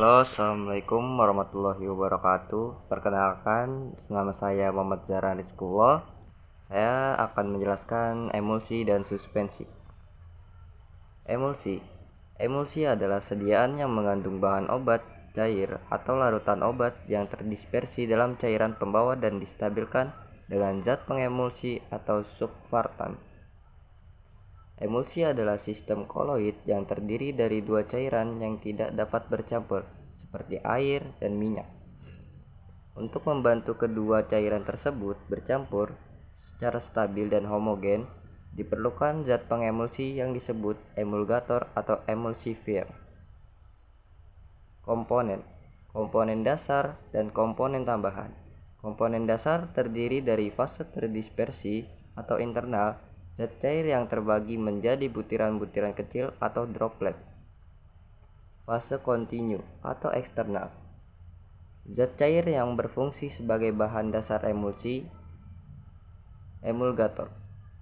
Halo, assalamualaikum warahmatullahi wabarakatuh. Perkenalkan, nama saya Muhammad Zahran Rizkullah. Saya akan menjelaskan emulsi dan suspensi. Emulsi. Emulsi adalah sediaan yang mengandung bahan obat, cair, atau larutan obat yang terdispersi dalam cairan pembawa dan distabilkan dengan zat pengemulsi atau surfaktan. Emulsi adalah sistem koloid yang terdiri dari dua cairan yang tidak dapat bercampur, seperti air dan minyak. Untuk membantu kedua cairan tersebut bercampur secara stabil dan homogen, diperlukan zat pengemulsi yang disebut emulgator atau emulsifier. Komponen, komponen dasar dan komponen tambahan. Komponen dasar terdiri dari fase terdispersi atau internal, zat cair yang terbagi menjadi butiran-butiran kecil atau droplet. Fase kontinu atau eksternal, zat cair yang berfungsi sebagai bahan dasar emulsi. Emulgator,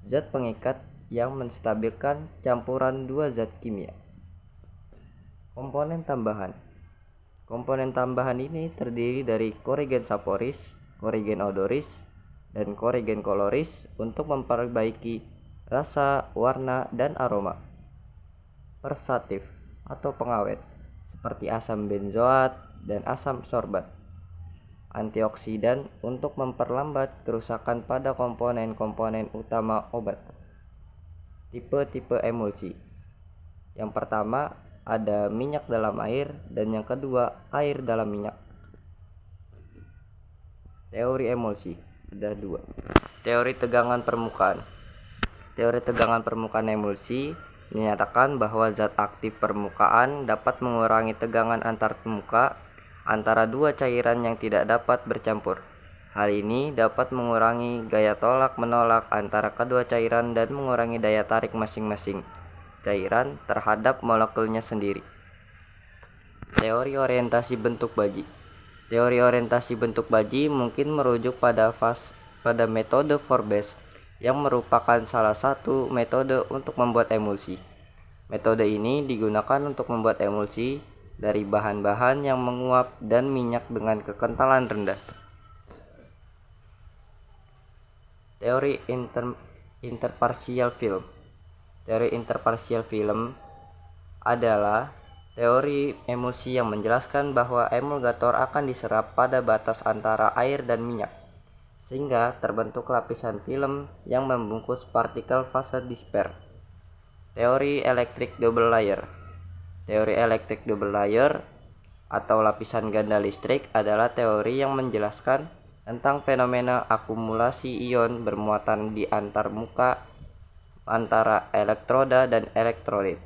zat pengikat yang menstabilkan campuran dua zat kimia. Komponen tambahan. Komponen tambahan ini terdiri dari korigen saporis, korigen odoris, dan korigen koloris untuk memperbaiki rasa, warna, dan aroma. Persatif atau pengawet, seperti asam benzoat dan asam sorbat. Antioksidan untuk memperlambat kerusakan pada komponen-komponen utama obat. Tipe-tipe emulsi. Yang pertama, ada minyak dalam air, dan yang kedua, air dalam minyak. Teori emulsi ada dua. Teori tegangan permukaan. Teori tegangan permukaan emulsi menyatakan bahwa zat aktif permukaan dapat mengurangi tegangan antar muka antara dua cairan yang tidak dapat bercampur. Hal ini dapat mengurangi gaya tolak-menolak antara kedua cairan dan mengurangi daya tarik masing-masing cairan terhadap molekulnya sendiri. Teori orientasi bentuk baji. Teori orientasi bentuk baji mungkin merujuk pada metode Forbes yang merupakan salah satu metode untuk membuat emulsi. Metode ini digunakan untuk membuat emulsi dari bahan-bahan yang menguap dan minyak dengan kekentalan rendah. Teori interpartial film. Teori interpartial film adalah teori emulsi yang menjelaskan bahwa emulgator akan diserap pada batas antara air dan minyak, sehingga terbentuk lapisan film yang membungkus partikel fase disper. Teori elektrik double layer. Teori elektrik double layer atau lapisan ganda listrik adalah teori yang menjelaskan tentang fenomena akumulasi ion bermuatan di antar muka antara elektroda dan elektrolit.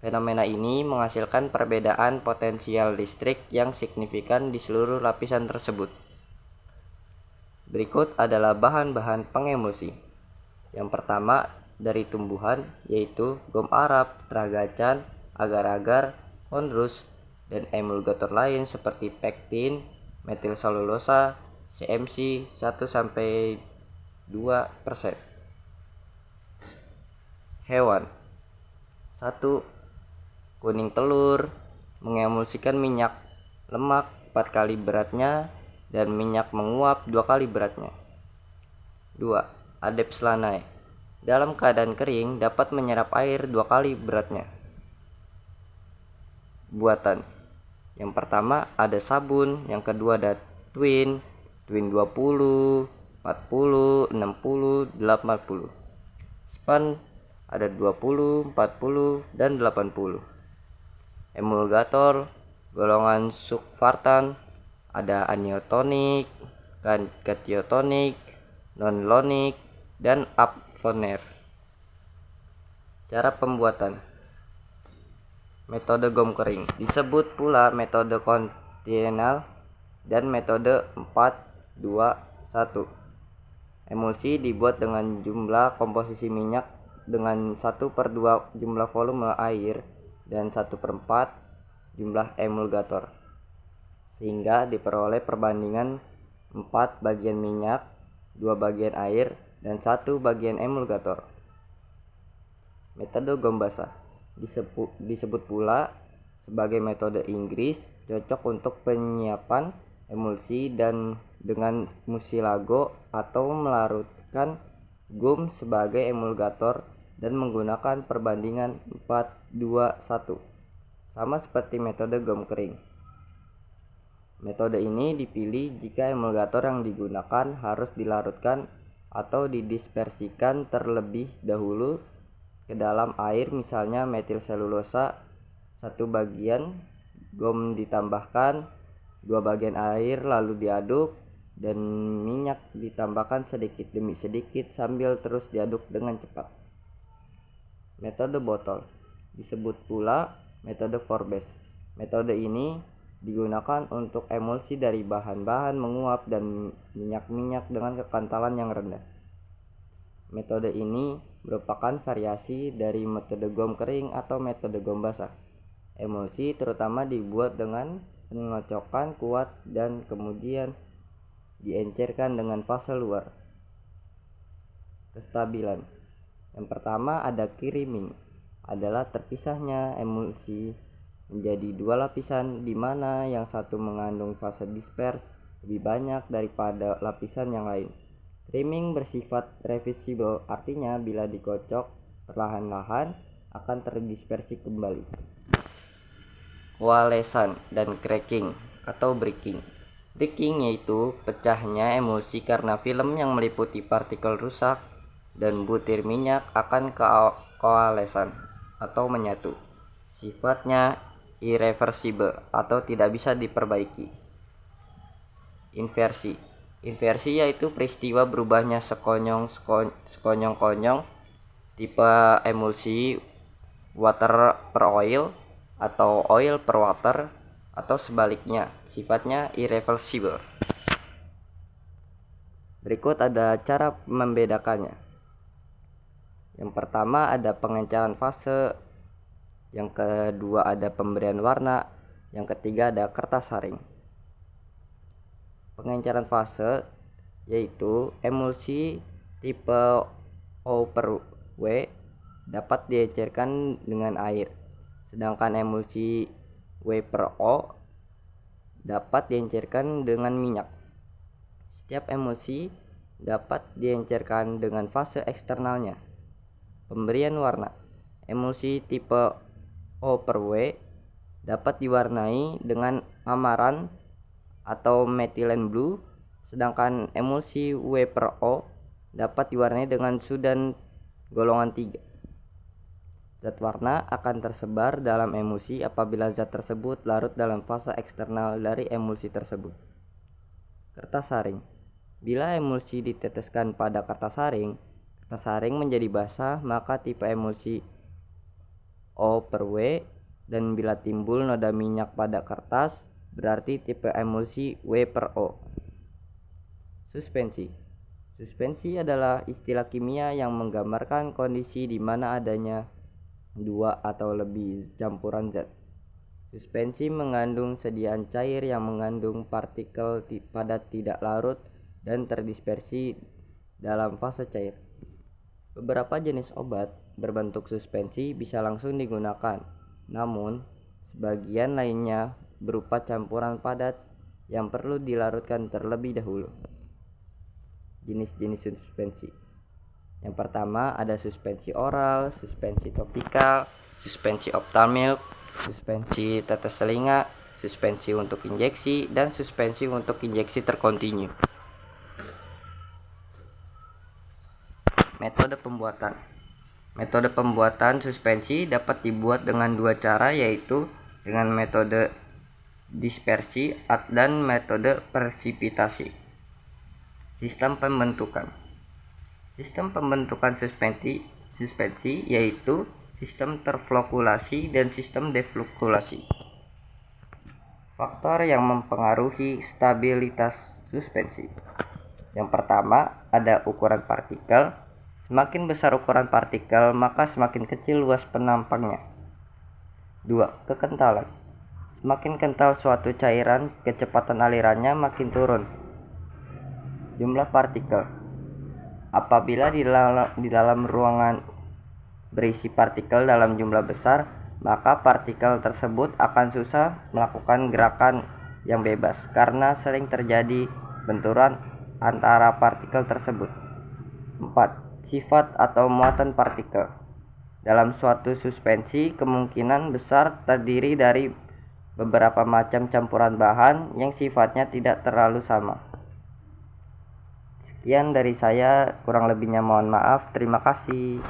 Fenomena ini menghasilkan perbedaan potensial listrik yang signifikan di seluruh lapisan tersebut. Berikut adalah bahan-bahan pengemulsi. Yang pertama dari tumbuhan, yaitu gom arab, tragacan, agar-agar, kondrus, dan emulgator lain seperti pektin, metil selulosa, CMC 1-2%. Hewan. 1. Kuning telur mengemulsikan minyak, lemak 4 kali beratnya dan minyak menguap 2 kali beratnya. 2. Adepts lanae dalam keadaan kering dapat menyerap air 2 kali beratnya. Buatan. Yang pertama ada sabun, yang kedua ada Twin 20, 40, 60, 80. Span ada 20, 40, dan 80. Emulgator golongan surfaktan ada anisotonik, katiotonik, non-ionic, dan aphoner. Cara pembuatan. Metode gom kering disebut pula metode konvensional dan metode 4-2-1. Emulsi dibuat dengan jumlah komposisi minyak dengan 1/2 jumlah volume air dan 1/4 jumlah emulgator, sehingga diperoleh perbandingan 4 bagian minyak, 2 bagian air, dan 1 bagian emulgator. Metode gom basah disebut pula sebagai metode Inggris cocok untuk penyiapan emulsi dan dengan mucilago atau melarutkan gum sebagai emulgator dan menggunakan perbandingan 4:2:1 sama seperti metode gum kering. Metode ini dipilih jika emulgator yang digunakan harus dilarutkan atau didispersikan terlebih dahulu ke dalam air, misalnya metil selulosa 1 bagian, gum ditambahkan 2 bagian air lalu diaduk, dan minyak ditambahkan sedikit demi sedikit sambil terus diaduk dengan cepat. Metode botol disebut pula metode Forbes. Metode ini digunakan untuk emulsi dari bahan-bahan menguap dan minyak-minyak dengan kekantalan yang rendah. Metode ini merupakan variasi dari metode gom kering atau metode gom basah. Emulsi terutama dibuat dengan pengocokan kuat dan kemudian diencerkan dengan fase luar. Kestabilan. Yang pertama ada creaming, adalah terpisahnya emulsi menjadi 2 lapisan di mana yang satu mengandung fase dispers lebih banyak daripada lapisan yang lain. Creaming bersifat reversible, artinya bila dikocok perlahan-lahan akan terdispersi kembali. Coalescence dan cracking atau breaking. Breaking yaitu pecahnya emulsi karena film yang meliputi partikel rusak dan butir minyak akan coalescent atau menyatu. Sifatnya irreversible atau tidak bisa diperbaiki. Inversi. Inversi yaitu peristiwa berubahnya sekonyong-konyong tipe emulsi water per oil atau oil per water atau sebaliknya, sifatnya irreversible. Berikut ada cara membedakannya. Yang pertama ada pengencaran fase, yang kedua ada pemberian warna, yang ketiga ada kertas saring. Pengencaran fase yaitu emulsi tipe O per W dapat diencerkan dengan air, sedangkan emulsi W per O dapat diencerkan dengan minyak. Setiap emulsi dapat diencerkan dengan fase eksternalnya. Pemberian warna. Emulsi tipe O per W dapat diwarnai dengan amaran atau methylene blue, sedangkan emulsi W per O dapat diwarnai dengan sudan golongan 3. Zat warna akan tersebar dalam emulsi apabila zat tersebut larut dalam fase eksternal dari emulsi tersebut. Kertas saring. Bila emulsi diteteskan pada kertas saring menjadi basah, maka tipe emulsi O per W, dan bila timbul noda minyak pada kertas, berarti tipe emulsi W per O. Suspensi. Suspensi adalah istilah kimia yang menggambarkan kondisi di mana adanya 2 atau lebih campuran zat. Suspensi mengandung sediaan cair yang mengandung partikel padat tidak larut dan terdispersi dalam fase cair. Beberapa jenis obat berbentuk suspensi bisa langsung digunakan, namun sebagian lainnya berupa campuran padat yang perlu dilarutkan terlebih dahulu. Jenis-jenis suspensi. Yang pertama ada suspensi oral, suspensi topikal, suspensi ophthalmic, suspensi tetes telinga, suspensi untuk injeksi, dan suspensi untuk injeksi terkontinu. Metode pembuatan. Metode pembuatan suspensi dapat dibuat dengan 2 cara, yaitu dengan metode dispersi dan metode presipitasi. Sistem pembentukan. Sistem pembentukan suspensi yaitu sistem terflokulasi dan sistem deflokulasi. Faktor yang mempengaruhi stabilitas suspensi. Yang pertama ada ukuran partikel. Semakin besar ukuran partikel, maka semakin kecil luas penampangnya. 2. Kekentalan. Semakin kental suatu cairan, kecepatan alirannya makin turun. Jumlah partikel. Apabila di dalam ruangan berisi partikel dalam jumlah besar, maka partikel tersebut akan susah melakukan gerakan yang bebas karena sering terjadi benturan antara partikel tersebut. 4. Sifat atau muatan partikel. Dalam suatu suspensi, kemungkinan besar terdiri dari beberapa macam campuran bahan yang sifatnya tidak terlalu sama. Sekian dari saya, kurang lebihnya mohon maaf. Terima kasih.